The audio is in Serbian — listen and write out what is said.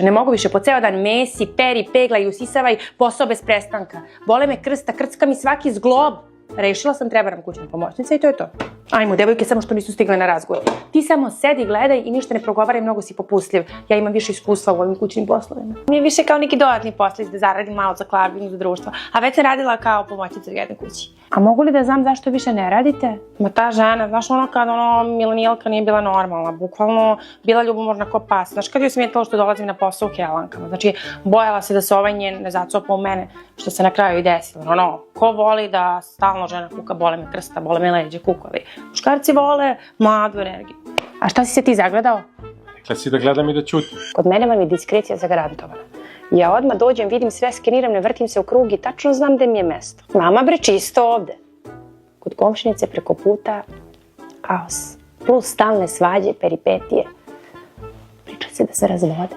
Ne mogu više, po ceo dan mesi, peri, peglaj, usisavaj, posao bez prestanka. Bole me krsta, krcka mi svaki zglob. Rešila sam, treba nam kućna pomoćnica i to je to. Ajmo, devojke, samo što nisu stigle na razgovor. Ti samo sedi, gledaj i ništa ne progovaraj, mnogo si popustljiv. Ja imam više iskustva u ovim kućnim poslovima. Nije više kao neki dodatni poslić da zaradim malo za klarbinu za društvo, a već sam radila kao pomoćnica u jednoj kući. A mogu li da znam zašto više ne radite? Ma ta žena, znaš ono kad milenijalka nije bila normalna, bukvalno bila ljubomorna ko pas. Znaš kad joj smetalo što dolazim na posao u helankama, znači bojala se da se ovaj njen ne zacopa u mene, što se na kraju i desilo. Ono, ko voli da stalno žena kuka, bole me krsta, bole me leđe, kukovi. Muškarci vole mladu energiju. A šta si se ti zagledao? Rekla si da gledam i da ćutim. Kod mene vam je diskrecija zagarantovana. Ja odmah dođem, vidim sve, skeniram, ne vrtim se u krug i tačno znam gde mi je mesto. Mama bre, čisto ovde. Kod komšinice preko puta, haos. Plus stalne svađe, peripetije. Priča se da se razvode.